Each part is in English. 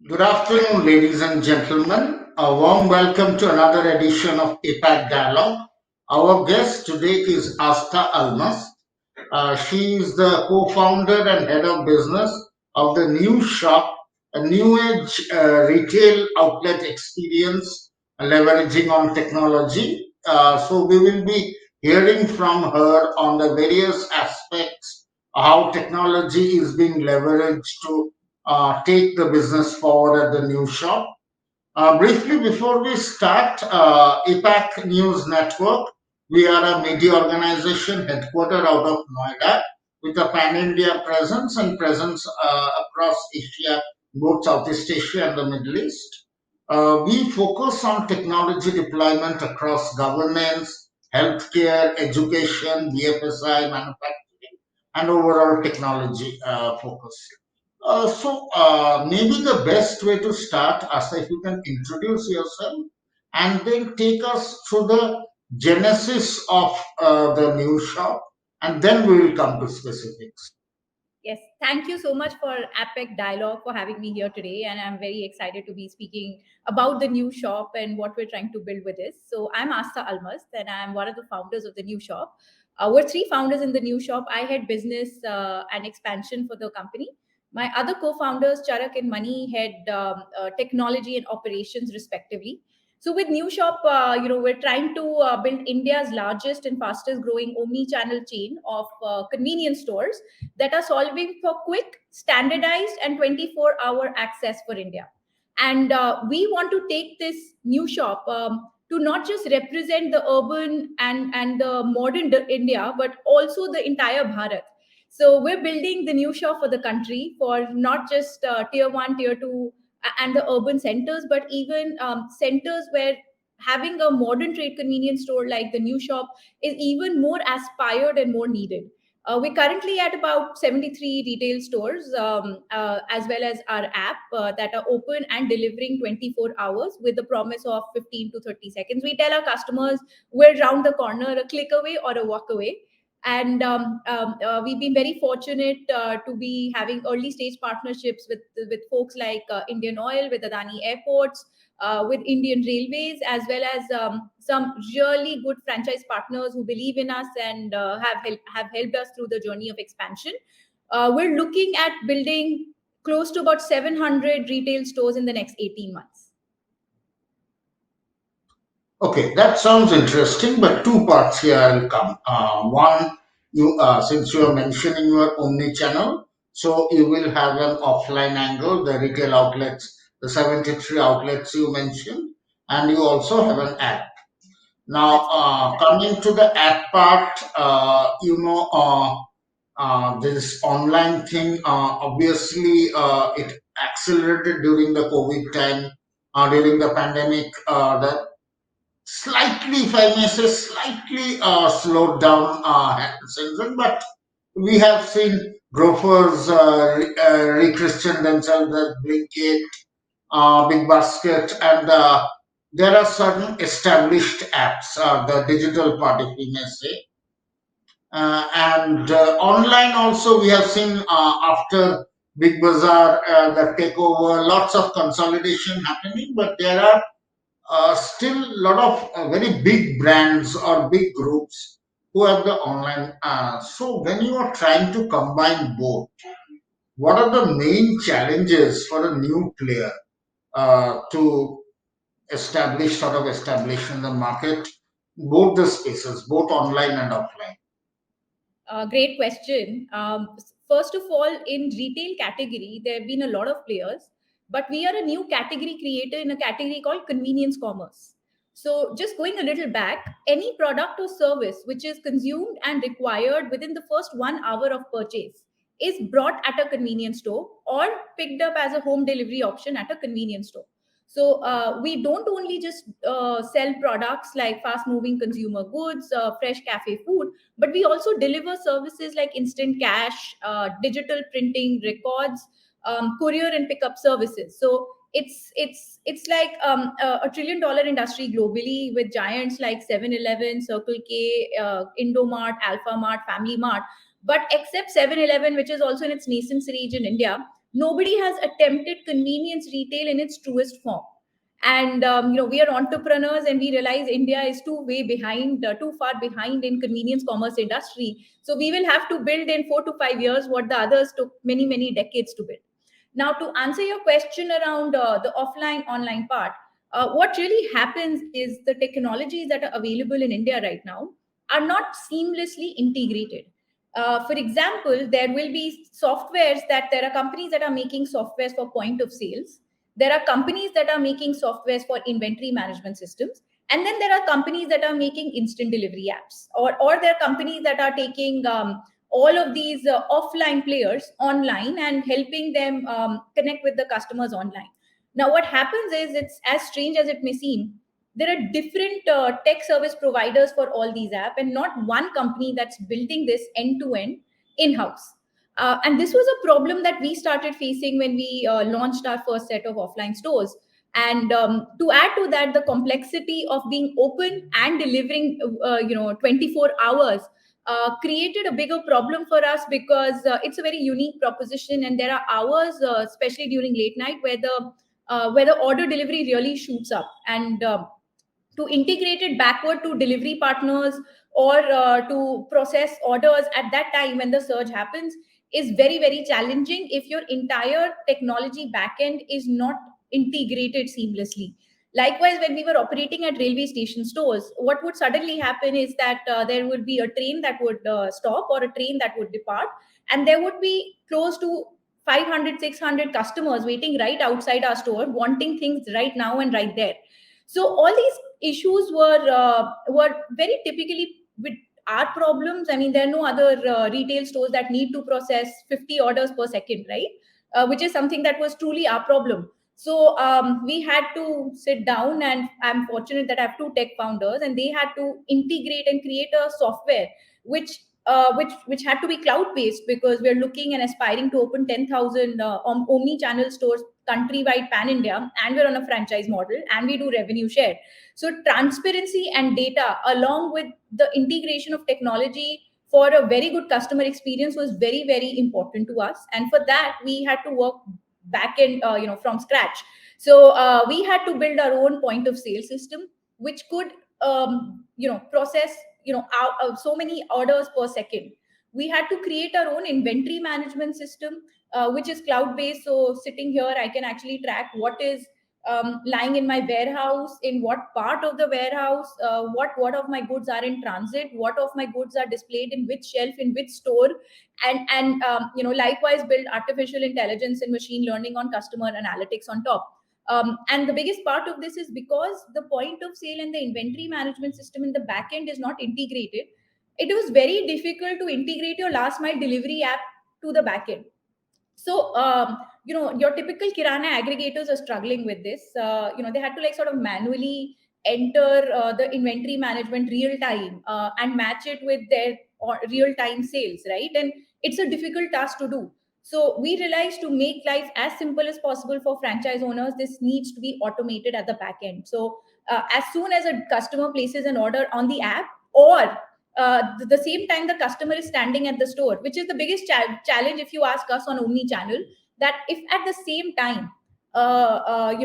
Good afternoon, ladies and gentlemen. A warm welcome to another edition of APAC Dialogue. Our guest today is Aastha Almast. She is the co-founder and head of business of the New Shop, a new age retail outlet experience leveraging on technology. So we will be hearing from her on the various aspects, how technology is being leveraged to take the business forward at the new shop. Briefly, before we start, APAC News Network, we are a media organization headquartered out of Noida with a pan-India presence and presence across Asia, both Southeast Asia and the Middle East. We focus on technology deployment across governance, healthcare, education, BFSI, manufacturing, and overall technology focus. Maybe the best way to start, Asa, if you can introduce yourself and then take us through the genesis of the new shop, and then we will come to specifics. Yes, thank you so much for APEC Dialogue for having me here today. And I'm very excited to be speaking about the new shop and what we're trying to build with this. So, I'm Aastha Almast, and I'm one of the founders of the new shop. We're three founders in the new shop. I head business and expansion for the company. My other co founders, Charak and Mani, head technology and operations, respectively. So with New Shop, we're trying to build India's largest and fastest growing omni-channel chain of convenience stores that are solving for quick, standardized, and 24-hour access for India. And we want to take this new shop to not just represent the urban and the modern India, but also the entire Bharat. So we're building the new shop for the country for not just tier one, tier two, and the urban centers, but even centers where having a modern trade convenience store like the new shop is even more aspired and more needed. We're currently at about 73 retail stores, as well as our app that are open and delivering 24 hours with the promise of 15 to 30 seconds. We tell our customers we're round the corner, a click away or a walk away. And we've been very fortunate to be having early stage partnerships with folks like Indian Oil, with Adani Airports, with Indian Railways, as well as some really good franchise partners who believe in us and have helped us through the journey of expansion. We're looking at building close to about 700 retail stores in the next 18 months. Okay, that sounds interesting, but two parts here will come. One, since you are mentioning your omni-channel, so you will have an offline angle, the retail outlets, the 73 outlets you mentioned, and you also have an app. Now, That's correct. coming to the app part, this online thing, obviously, it accelerated during the COVID time, during the pandemic. The slightly, if I may say, slightly slowed down since then, but we have seen grocers re-christian themselves as Blinkit, Big Basket, and there are certain established apps, the digital part, if we may say. And online also, we have seen after Big Bazaar, the takeover, lots of consolidation happening, but there are still a lot of very big brands or big groups who have the online. So when you are trying to combine both, what are the main challenges for a new player to establish in the market, both the spaces, both online and offline? Great question. First of all, in retail category, there have been a lot of players, but we are a new category creator in a category called convenience commerce. So, just going a little back, any product or service which is consumed and required within the first 1 hour of purchase is brought at a convenience store or picked up as a home delivery option at a convenience store. So we don't only just sell products like fast moving consumer goods, fresh cafe food, but we also deliver services like instant cash, digital printing records, courier and pickup services. So it's like a $1 trillion industry globally with giants like 7-Eleven, Circle K, Indomart, Alpha Mart, Family Mart. But except 7-Eleven, which is also in its nascent stage in India, Nobody has attempted convenience retail in its truest form. And we are entrepreneurs, and we realize India is too far behind in convenience commerce industry. So we will have to build in 4 to 5 years what the others took many decades to build. Now, to answer your question around the offline online part, what really happens is the technologies that are available in India right now are not seamlessly integrated. For example, there will be softwares that there are companies that are making softwares for point of sales. There are companies that are making softwares for inventory management systems. And then there are companies that are making instant delivery apps, or there are companies that are taking all of these offline players online and helping them connect with the customers online. Now, what happens is, it's as strange as it may seem, there are different tech service providers for all these apps, and not one company that's building this end to end in house. And this was a problem that we started facing when we launched our first set of offline stores. And to add to that, the complexity of being open and delivering 24 hours created a bigger problem for us, because it's a very unique proposition, and there are hours, especially during late night, where the order delivery really shoots up. And to integrate it backward to delivery partners, or to process orders at that time when the surge happens, is very challenging if your entire technology backend is not integrated seamlessly. Likewise, when we were operating at railway station stores, what would suddenly happen is that there would be a train that would stop, or a train that would depart, and there would be close to 500, 600 customers waiting right outside our store, wanting things right now and right there. So all these issues were very typically with our problems. I mean, there are no other retail stores that need to process 50 orders per second, right? Which is something that was truly our problem. So we had to sit down, and I'm fortunate that I have two tech founders, and they had to integrate and create a software which had to be cloud based, because we're looking and aspiring to open 10,000 omni channel stores countrywide, pan India, and we're on a franchise model, and we do revenue share. So transparency and data, along with the integration of technology for a very good customer experience, was very important to us. And for that, we had to work back in, from scratch. So we had to build our own point of sale system, which could process so many orders per second. We had to create our own inventory management system, which is cloud based. So sitting here, I can actually track what is lying in my warehouse, in what part of the warehouse, what of my goods are in transit, what of my goods are displayed in which shelf, in which store. And likewise build artificial intelligence and machine learning on customer analytics on top. And the biggest part of this is because the point of sale and the inventory management system in the back end is not integrated. It was very difficult to integrate your last mile delivery app to the back end. So your typical kirana aggregators are struggling with this. They had to like sort of manually enter the inventory management real time, and match it with their real time sales, right? And it's a difficult task to do. So we realized, to make life as simple as possible for franchise owners, this needs to be automated at the back end. So as soon as a customer places an order on the app, or the same time the customer is standing at the store, which is the biggest challenge if you ask us on omni channel, that if at the same time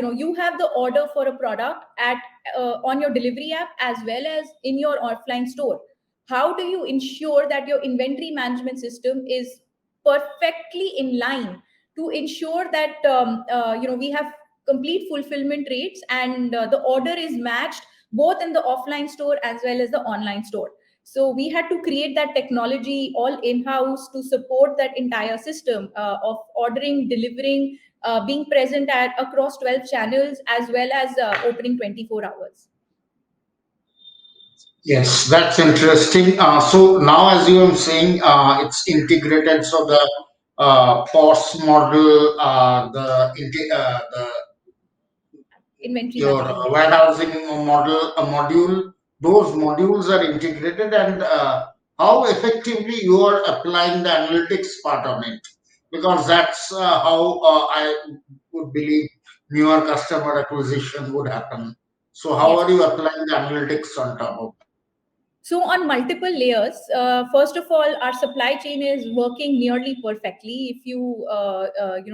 you have the order for a product at on your delivery app as well as in your offline store, how do you ensure that your inventory management system is perfectly in line to ensure that we have complete fulfillment rates, and the order is matched both in the offline store as well as the online store. So we had to create that technology all in house to support that entire system of ordering, delivering, being present at across 12 channels, as well as opening 24 hours. Yes, that's interesting. So now, as you are saying, it's integrated. So the POS model, the Inventory your management. warehousing model, a module, those modules are integrated, and how effectively you are applying the analytics part on it, because that's how I would believe newer customer acquisition would happen. So how Yes. are you applying the analytics on top of? So on multiple layers, first of all, our supply chain is working nearly perfectly. If you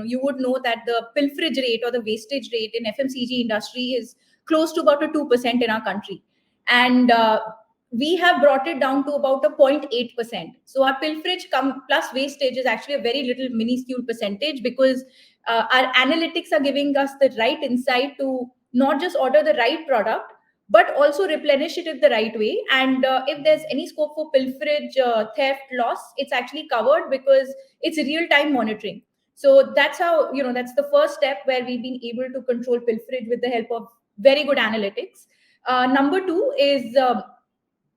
you would know that the pilferage rate or the wastage rate in FMCG industry is close to about a 2% in our country, and we have brought it down to about a 0.8%. So our pilferage plus wastage is actually a very little minuscule percentage, because our analytics are giving us the right insight to not just order the right product, but also replenish it in the right way. And if there's any scope for pilferage, theft, loss, it's actually covered because it's real time monitoring. So that's how, that's the first step where we've been able to control pilferage with the help of very good analytics. Number two is,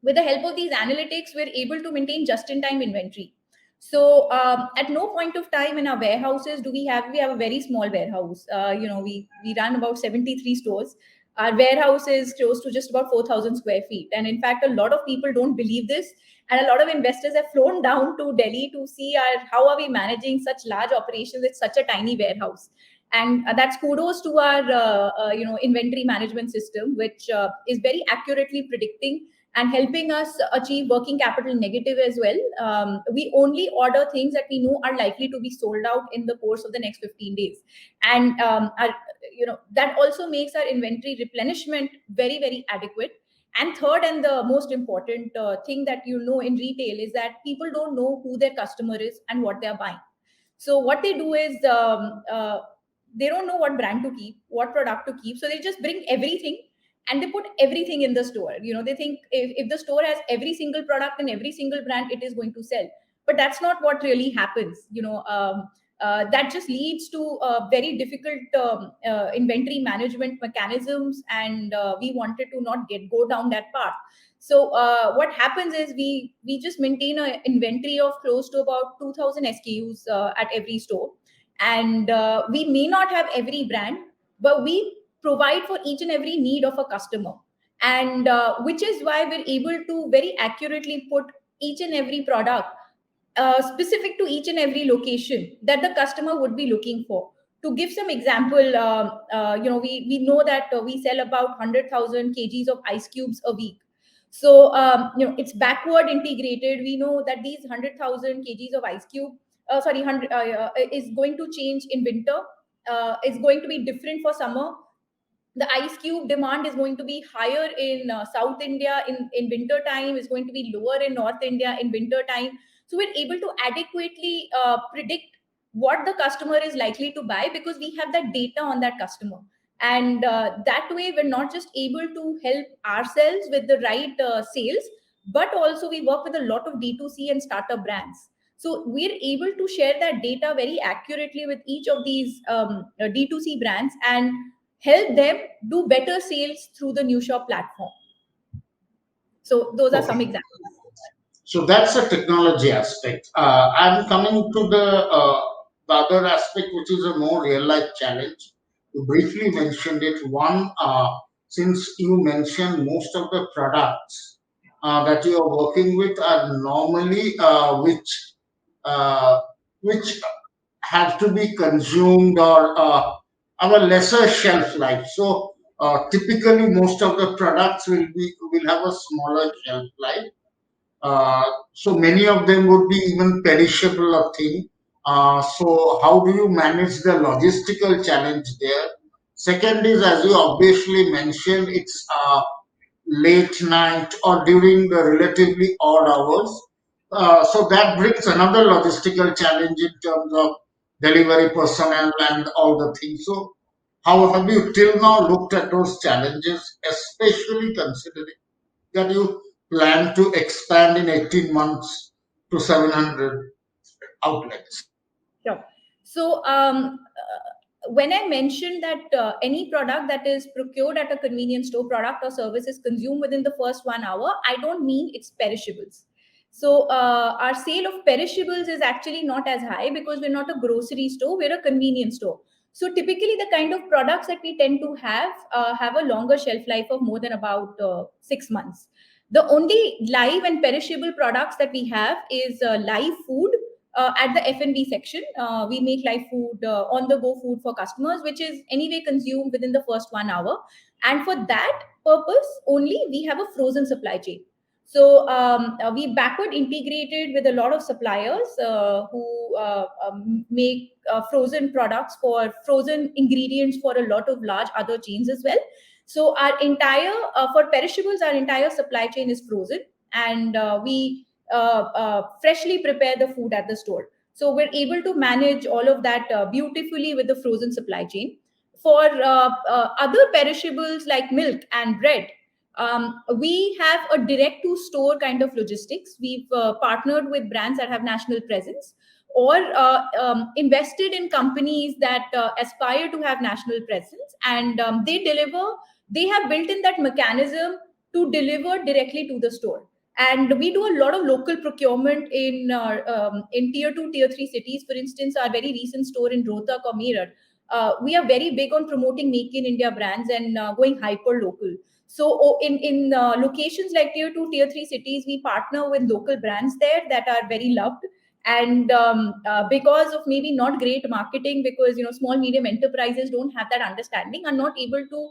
with the help of these analytics, we're able to maintain just in time inventory. So at no point of time in our warehouses do we have a very small warehouse. We run about 73 stores. Our warehouse is close to just about 4,000 square feet, and in fact a lot of people don't believe this, and a lot of investors have flown down to Delhi to see how are we managing such large operations with such a tiny warehouse. And that's kudos to our inventory management system, which is very accurately predicting and helping us achieve working capital negative as well. We only order things that we know are likely to be sold out in the course of the next 15 days. And that also makes our inventory replenishment very, very adequate. And third, and the most important thing that in retail is that people don't know who their customer is and what they're buying. So what they do is, they don't know what brand to keep, what product to keep. So they just bring everything and they put everything in the store. They think if the store has every single product and every single brand, it is going to sell. But that's not what really happens. That just leads to very difficult inventory management mechanisms, and we wanted to not go down that path. So what happens is we just maintain an inventory of close to about 2,000 SKUs at every store, and we may not have every brand, but we provide for each and every need of a customer, and which is why we're able to very accurately put each and every product specific to each and every location that the customer would be looking for. To give some example, we know that we sell about 100,000 kgs of ice cubes a week. So it's backward integrated. We know that these 100,000 kgs of ice cube, 100 is going to change in winter. Is going to be different for summer. The ice cube demand is going to be higher in South India in winter time, is going to be lower in North India in winter time. So we're able to adequately predict what the customer is likely to buy, because we have that data on that customer. And that way we're not just able to help ourselves with the right sales, but also we work with a lot of D2C and startup brands. So we're able to share that data very accurately with each of these D2C brands and help them do better sales through the new shop platform. So those are some Okay. examples. So that's a technology aspect. I'm coming to the other aspect, which is a more real life challenge. You briefly mentioned it. One, since you mentioned most of the products that you are working with are normally uh, which have to be consumed or have a lesser shelf life. So typically, most of the products will have a smaller shelf life, so many of them would be even perishable or thing. So how do you manage the logistical challenge there? Second is, as you obviously mentioned, it's late night or during the relatively odd hours. So that brings another logistical challenge in terms of delivery personnel and all the things. So how have you till now looked at those challenges, especially considering that you plan to expand in 18 months to 700 outlets? Sure. So when I mentioned that any product that is procured at a convenience store, product or service, is consumed within the first 1 hour, I don't mean it's perishables. So our sale of perishables is actually not as high because we're not a grocery store, we're a convenience store. So typically the kind of products that we tend to have a longer shelf life of more than about 6 months. The only live and perishable products that we have is live food at the F&B section. We make live food, on the go food for customers, which is anyway consumed within the first 1 hour. And for that purpose only, we have a frozen supply chain. So we backward integrated with a lot of suppliers who make frozen products for frozen ingredients for a lot of large other chains as well. So our entire for perishables, our entire supply chain is frozen, and we freshly prepare the food at the store. So we're able to manage all of that beautifully with the frozen supply chain. For other perishables like milk and bread, we have a direct to store kind of logistics. We've partnered with brands that have national presence, or invested in companies that aspire to have national presence, and they have built in that mechanism to deliver directly to the store. And we do a lot of local procurement in tier 2 tier 3 cities. For instance, our very recent store in Rohtak or Meerut, we are very big on promoting make in India brands and going hyper local. So in locations like tier 2 tier 3 cities, we partner with local brands there that are very loved. And because of maybe not great marketing, because small medium enterprises don't have that understanding, are not able to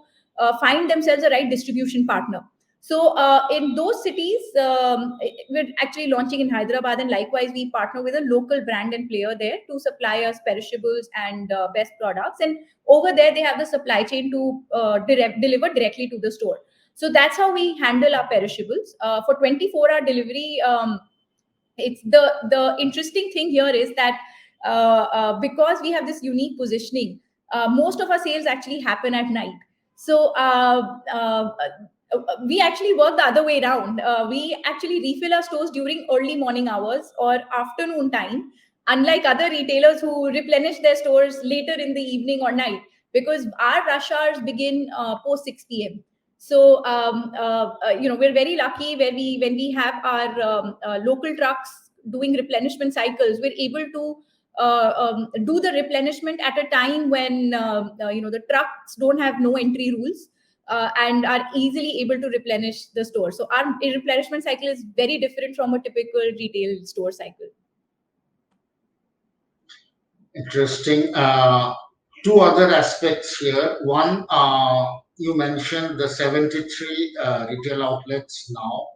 find themselves a right distribution partner. So in those cities, we're actually launching in Hyderabad, and likewise we partner with a local brand and player there to supply us perishables and best products. And over there, they have the supply chain to deliver directly to the store. So that's how we handle our perishables. For 24-hour delivery, it's the interesting thing here is that because we have this unique positioning, most of our sales actually happen at night. So we actually work the other way around. We actually refill our stores during early morning hours or afternoon time, unlike other retailers who replenish their stores later in the evening or night, because our rush hours begin post 6 p.m. So we're very lucky where when we have our local trucks doing replenishment cycles, we're able to do the replenishment at a time when the trucks don't have no entry rules, and are easily able to replenish the store. So our replenishment cycle is very different from a typical retail store cycle. Interesting. Two other aspects here. One, you mentioned the 73 retail outlets now.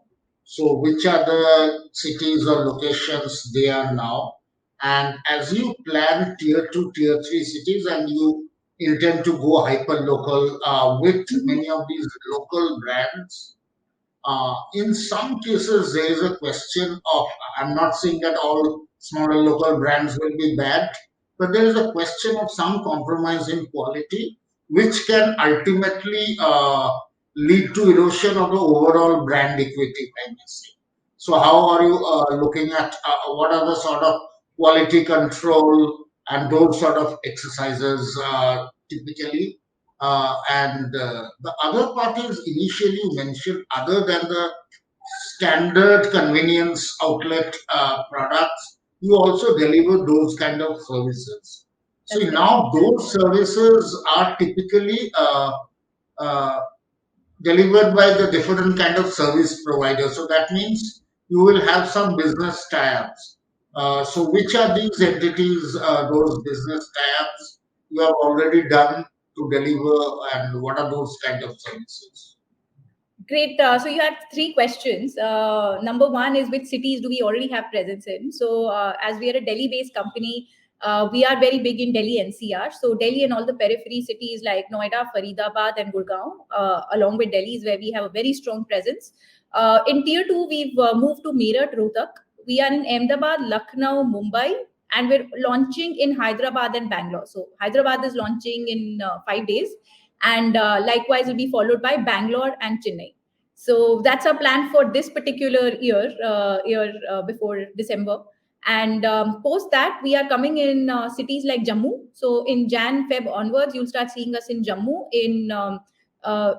So, which are the cities or locations they are now? And as you plan tier 2, tier 3 cities, and you intend to go hyper local with many of these local brands, in some cases, there is a question of, I'm not saying that all smaller local brands will be bad, but there is a question of some compromise in quality, which can ultimately lead to erosion of the overall brand equity, I may say. So, how are you looking at what are the sort of quality control and those sort of exercises typically? And the other part is initially you mentioned, other than the standard convenience outlet products, you also deliver those kind of services. So That's correct. now those services are typically uh, delivered by the different kind of service providers. So that means you will have some business tie-ups. So which are these entities, those business tie-ups you have already done to deliver, and what are those kind of services? Great. So you had three questions. Number one is, which cities do we already have presence in? So as we are a Delhi-based company, we are very big in Delhi NCR. So Delhi and all the periphery cities like Noida, Faridabad, and Gurgaon, along with Delhi, is where we have a very strong presence. In tier two, we've moved to Meerut, Rohtak. We are in Ahmedabad, Lucknow, Mumbai, and we're launching in Hyderabad and Bangalore. So Hyderabad is launching in 5 days, and likewise will be followed by Bangalore and Chennai. So that's our plan for this particular year before December. And post that, we are coming in cities like Jammu. So in Jan Feb onwards, you'll start seeing us in Jammu, in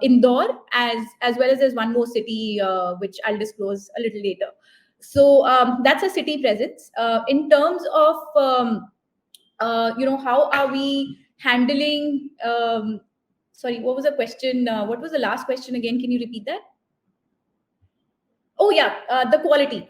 Indore, as well as there's one more city which I'll disclose a little later. So that's a city presence. In terms of how are we handling? Sorry, what was the question? What was the last question again? Can you repeat that? Oh yeah, the quality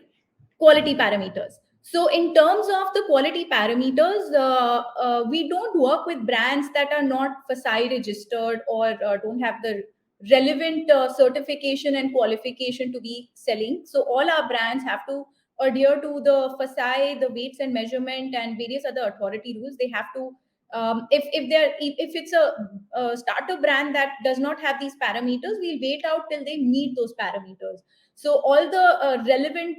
parameters. So in terms of the quality parameters, we don't work with brands that are not FSI registered or don't have the relevant certification and qualification to be selling. So all our brands have to adhere to the FSI, the weights and measurement, and various other authority rules. They have to, if it's a startup brand that does not have these parameters, we'll wait out till they meet those parameters. So all the relevant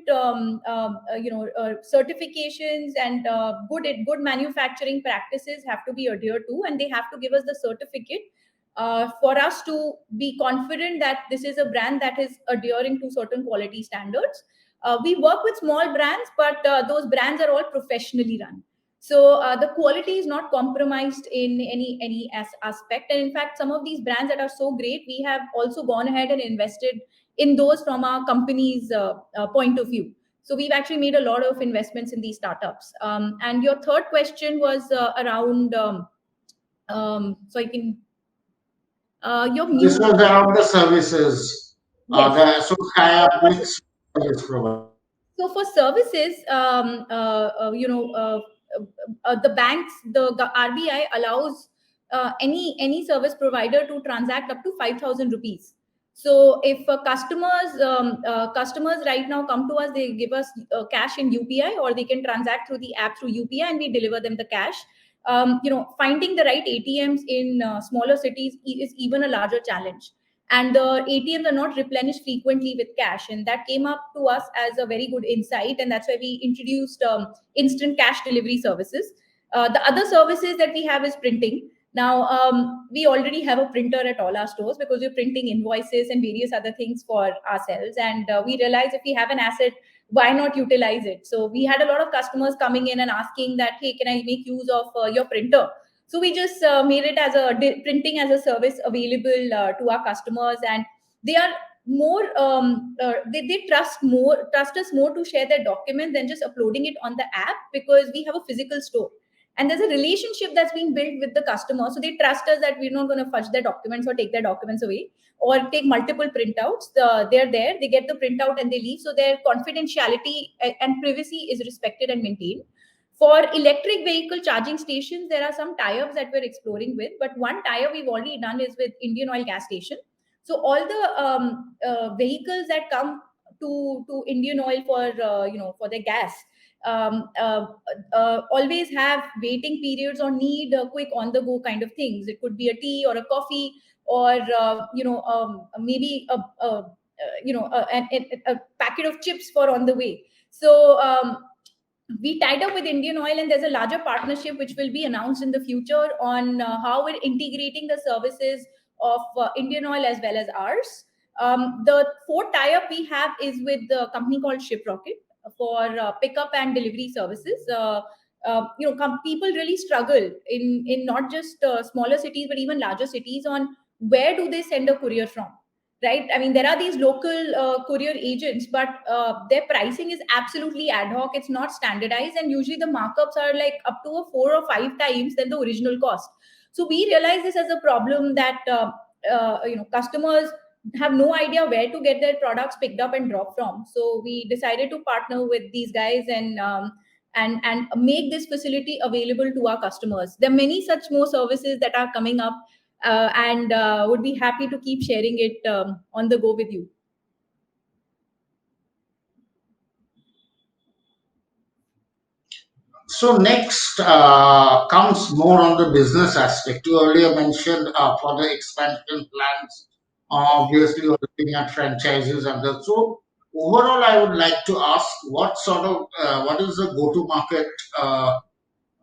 certifications and good manufacturing practices have to be adhered to, and they have to give us the certificate for us to be confident that this is a brand that is adhering to certain quality standards. We work with small brands, but those brands are all professionally run. So the quality is not compromised in any aspect. And in fact, some of these brands that are so great, we have also gone ahead and invested in those from our company's point of view. So we've actually made a lot of investments in these startups. And your third question was around. So I can your This mute. was around the services, Yes. the so tie So up for with service providers. So for services, the banks, the RBI allows any service provider to transact up to 5,000 rupees. So if customers right now come to us, they give us cash in UPI, or they can transact through the app through UPI, and we deliver them the cash. Finding the right ATMs in smaller cities is even a larger challenge, and the ATMs are not replenished frequently with cash. And that came up to us as a very good insight, and that's why we introduced instant cash delivery services. The other services that we have is printing. Now, we already have a printer at all our stores because we're printing invoices and various other things for ourselves. And we realized if we have an asset, why not utilize it? So we had a lot of customers coming in and asking that, hey, can I make use of your printer? So we just made it as a printing as a service available to our customers, and they are more they trust us more to share their document than just uploading it on the app, because we have a physical store and there's a relationship that's being built with the customer. So they trust us that we're not going to fudge their documents or take their documents away or take multiple printouts. They're there, they get the printout and they leave, so their confidentiality and privacy is respected and maintained. For electric vehicle charging stations, there are some tie-ups that we're exploring with, but one tie-up we've already done is with Indian Oil gas station. So all the vehicles that come to Indian Oil for for their gas always have waiting periods or need quick on the go kind of things. It could be a tea or a coffee, or maybe a packet of chips for on the way. So we tied up with Indian Oil, and there's a larger partnership which will be announced in the future on how we're integrating the services of Indian Oil as well as ours. The fourth tie-up we have is with the company called Shiprocket for pickup and delivery services. People really struggle in not just smaller cities but even larger cities on where do they send a courier from, right? I mean, there are these local courier agents, but their pricing is absolutely ad hoc. It's not standardized, and usually the markups are like up to a 4 or 5 times than the original cost. So we realize this as a problem that customers have no idea where to get their products picked up and dropped from. So we decided to partner with these guys and make this facility available to our customers. There are many such more services that are coming up, and would be happy to keep sharing it on the go with you. So next comes more on the business aspect. You earlier mentioned for the expansion plans, obviously you're looking at franchises and that. So overall, I would like to ask what is the go-to-market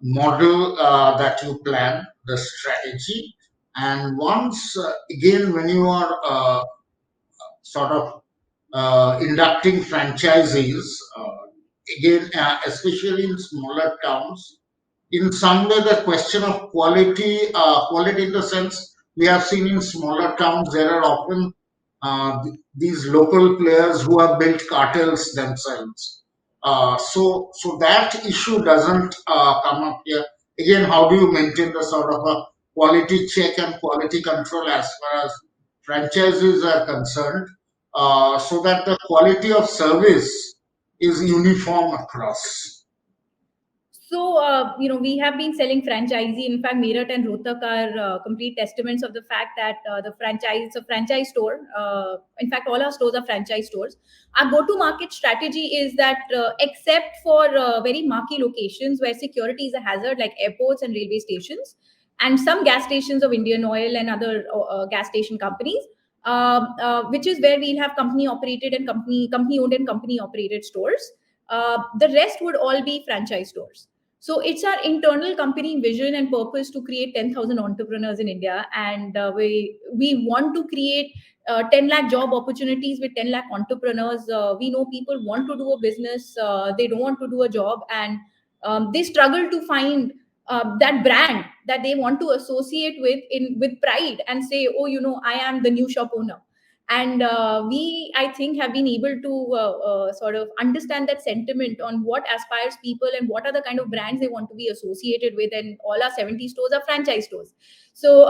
model that you plan, the strategy, and once again when you are sort of inducting franchisees, again, especially in smaller towns, in some way the question of quality in the sense we have seen in smaller towns, there are often these local players who have built cartels themselves. So that issue doesn't come up here. Again, how do you maintain the sort of a quality check and quality control as far as franchises are concerned, so that the quality of service is uniform across? We have been selling franchisee. In fact, Meerut and Rohtak are complete testaments of the fact that the franchise store. In fact, all our stores are franchise stores. Our go-to-market strategy is that, except for very marquee locations where security is a hazard, like airports and railway stations, and some gas stations of Indian Oil and other gas station companies, which is where we'll have company operated and company owned and company operated stores. The rest would all be franchise stores. So it's our internal company vision and purpose to create 10,000 entrepreneurs in India, and we want to create 10 lakh job opportunities with 10 lakh entrepreneurs. We know people want to do a business, they don't want to do a job, and they struggle to find that brand that they want to associate with pride and say, oh, I am the new shop owner. And we, I think, have been able to sort of understand that sentiment on what aspires people and what are the kind of brands they want to be associated with, and all our 70 stores are franchise stores. So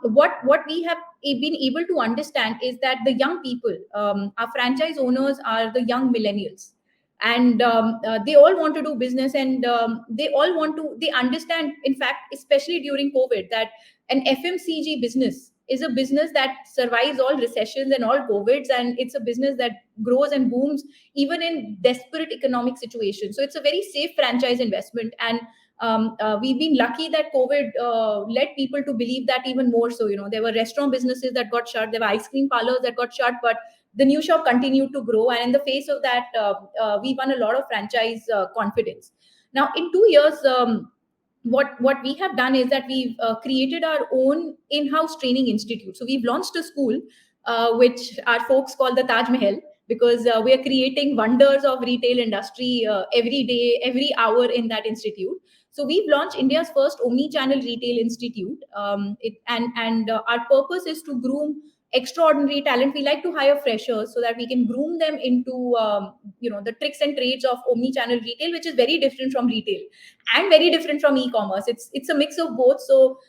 what we have been able to understand is that the young people, our franchise owners, are the young millennials, and they all want to do business, and they understand, in fact, especially during COVID, that an FMCG business is a business that survives all recessions and all COVIDs, and it's a business that grows and booms even in desperate economic situations. So it's a very safe franchise investment, and we've been lucky that COVID led people to believe that even more. So, there were restaurant businesses that got shut, there were ice cream parlors that got shut, but the new shop continued to grow, and in the face of that, we won a lot of franchise confidence. Now, in 2 years, what we have done is that we've created our own in-house training institute. So we've launched a school, which our folks call the Taj Mahal, because we are creating wonders of retail industry every day, every hour in that institute. So we've launched India's first omni-channel retail institute, and our purpose is to groom extraordinary talent. We like to hire freshers so that we can groom them into the tricks and trades of omni-channel retail, which is very different from retail and very different from e-commerce. It's a mix of both. So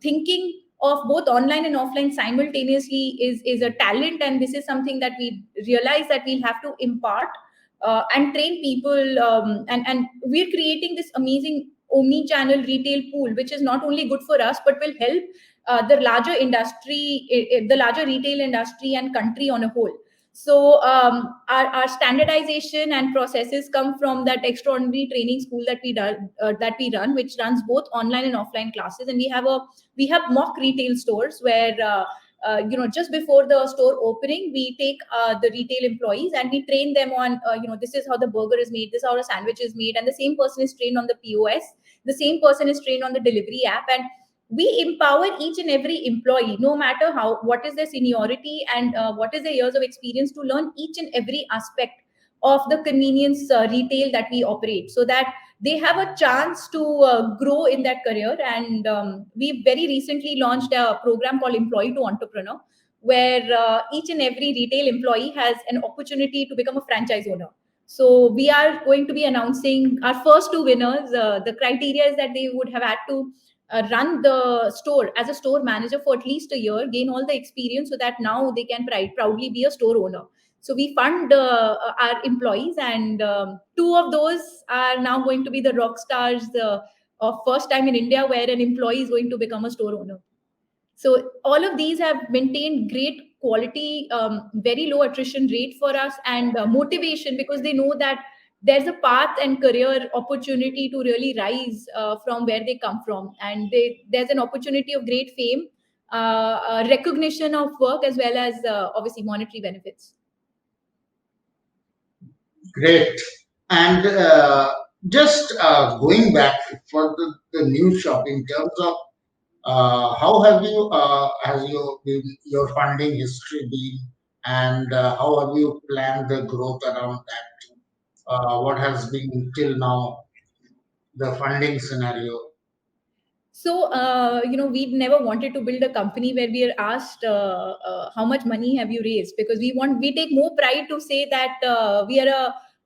thinking of both online and offline simultaneously is a talent, and this is something that we realize that we'll have to impart and train people, and we're creating this amazing omni-channel retail pool, which is not only good for us but will help the larger industry, the larger retail industry and country on a whole. So our standardization and processes come from that extraordinary training school that we run, which runs both online and offline classes. And we have mock retail stores where just before the store opening, we take the retail employees and we train them on this is how the burger is made, this is how a sandwich is made, and the same person is trained on the POS, the same person is trained on the delivery app, and we empower each and every employee, no matter what is their seniority and what is their years of experience, to learn each and every aspect of the convenience retail that we operate, so that they have a chance to grow in that career. And we very recently launched a program called Employee to Entrepreneur, where each and every retail employee has an opportunity to become a franchise owner. So we are going to be announcing our first two winners. The criteria is that they would have had to run the store as a store manager for at least a year, gain all the experience, so that now they can proudly be a store owner. So we fund our employees, and two of those are now going to be the rock stars of first time in India, where an employee is going to become a store owner. So all of these have maintained great quality, very low attrition rate for us, and motivation, because they know that there's a path and career opportunity to really rise from where they come from, and there's an opportunity of great fame, recognition of work, as well as obviously monetary benefits. Great. And just going back for the new shop, in terms of how have you has your funding history been, and how have you planned the growth around that? What has been till now the funding scenario? So, we've never wanted to build a company where we are asked how much money have you raised, because we take more pride to say that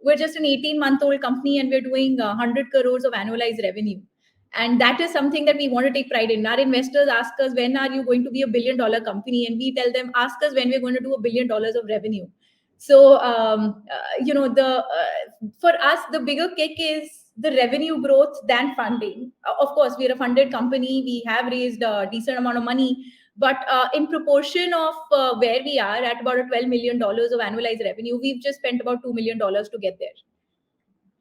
we're just an 18-month-old company and we're doing 100 crores of annualized revenue. And that is something that we want to take pride in. Our investors ask us, when are you going to be $1 billion company? And we tell them, ask us when we're going to do $1 billion of revenue. So for us the bigger kick is the revenue growth than funding. Of course, we are a funded company. We have raised a decent amount of money, but in proportion of where we are at about a $12 million of annualized revenue, we've just spent about $2 million to get there.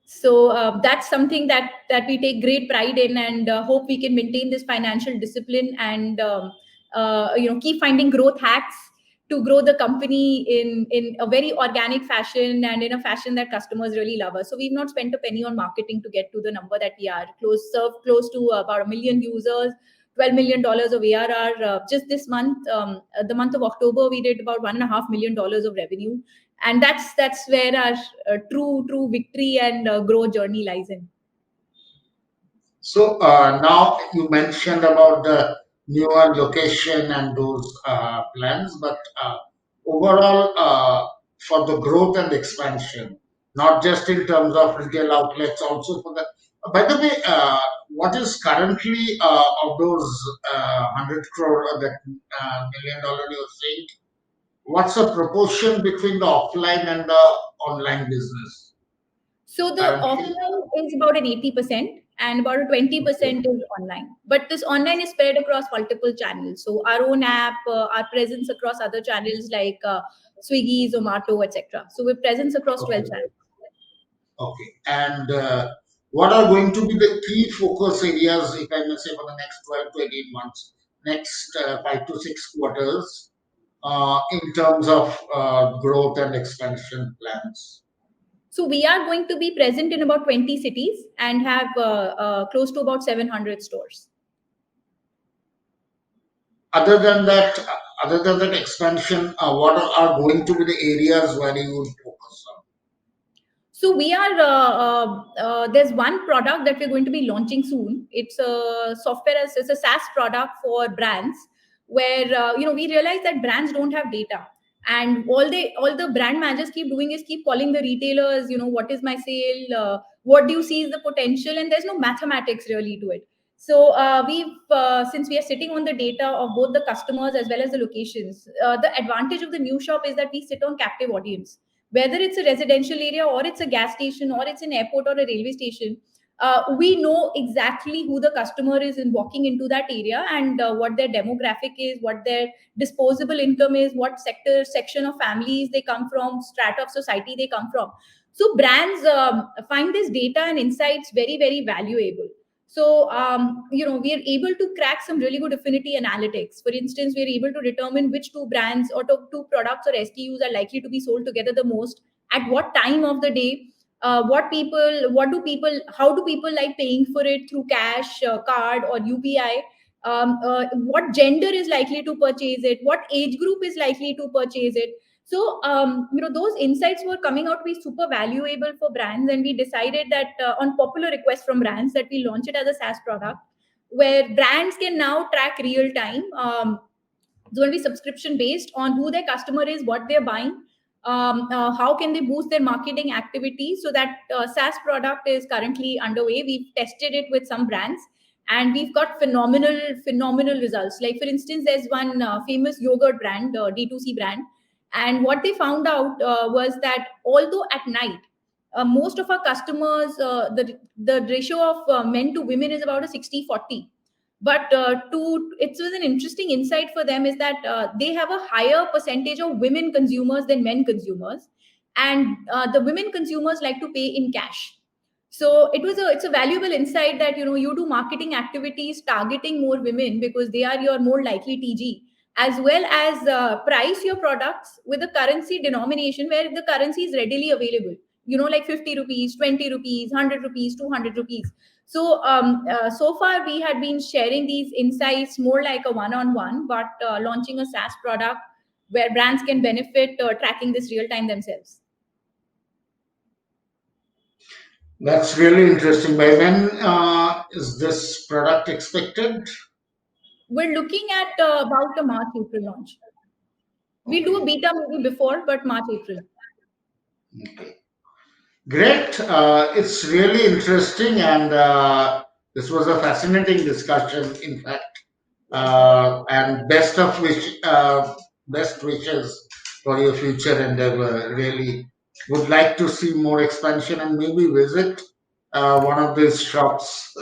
So that's something that we take great pride in, and hope we can maintain this financial discipline, and keep finding growth hacks to grow the company in a very organic fashion, and in a fashion that customers really love us. So we've not spent a penny on marketing to get to the number that we are. Close to about 1 million users, $12 million of ARR. Just this month, the month of October, we did about $1.5 million of revenue, and that's where our true victory and growth journey lies in. So now you mentioned about the newer location and those plans, but overall for the growth and expansion, not just in terms of retail outlets, also for the. By the way, what is currently of those 100 crore, that $1 million you're saying? What's the proportion between the offline and the online business So the currently? offline is about an 80%, and about a Okay. 20% is online. But this online is spread across multiple channels. So our own app, our presence across other channels like Swiggy, Zomato, etc. So we're presence across 12 Okay. channels. Okay. And what are going to be the key focus areas, if I may say, for the next 12 to 18 months, next 5 to 6 quarters, in terms of growth and expansion plans? So we are going to be present in about 20 cities and have close to about 700 stores. Other than that, expansion, what are going to be the areas where you would focus on? So we are there's one product that we're going to be launching soon. It's a it's a SaaS product for brands, where we realize that brands don't have data, and all the brand managers keep doing is keep calling the retailers. What is my sale? What do you see is the potential? And there's no mathematics really to it. So we've since we are sitting on the data of both the customers as well as the locations, the advantage of the new shop is that we sit on captive audience, whether it's a residential area or it's a gas station or it's an airport or a railway station. We know exactly who the customer is in walking into that area, and what their demographic is, what their disposable income is, what section of families they come from, strata of society they come from. So brands find this data and insights very very valuable. So we are able to crack some really good affinity analytics. For instance, we are able to determine which two brands or two products or SKUs are likely to be sold together the most, at what time of the day, how do people like paying for it, through cash, card, or UPI. What gender is likely to purchase it, what age group is likely to purchase it. So those insights were coming out to be super valuable for brands, and we decided that on popular request from brands, that we launch it as a SaaS product, where brands can now track real time. It's going to be subscription based on who their customer is, what they're buying, how can they boost their marketing activities. So that SaaS product is currently underway. We've tested it with some brands, and we've got phenomenal results. Like for instance, there's one famous yogurt brand, D2C brand, and what they found out was that although at night, most of our customers, the ratio of men to women is about a 60/40. But it was an interesting insight for them, is that they have a higher percentage of women consumers than men consumers, and the women consumers like to pay in cash. So it's a valuable insight that you do marketing activities targeting more women, because they are your more likely TG, as well as price your products with a currency denomination where the currency is readily available, like 50 rupees, 20 rupees, 100 rupees, 200 rupees. So so far we had been sharing these insights more like a one-on-one, but launching a SaaS product where brands can benefit tracking this real time themselves. That's really interesting. By when is this product expected? We're looking at about a March April launch. We'll do a Okay. beta maybe before, but March April. Okay. Great. It's really interesting, and this was a fascinating discussion, in fact. And best wishes for your future endeavor. Really would like to see more expansion and maybe visit one of these shops.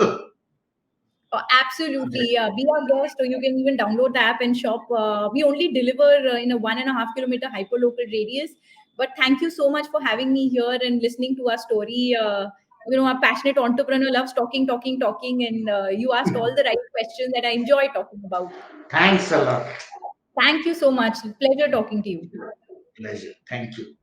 Absolutely. Be our guest, or you can even download the app and shop. We only deliver in a 1.5 kilometer hyperlocal radius. But thank you so much for having me here and listening to our story. A passionate entrepreneur loves talking, talking, talking, and you asked all the right questions that I enjoy talking about. Thanks a lot. Thank you so much. Pleasure talking to you. Pleasure. Thank you.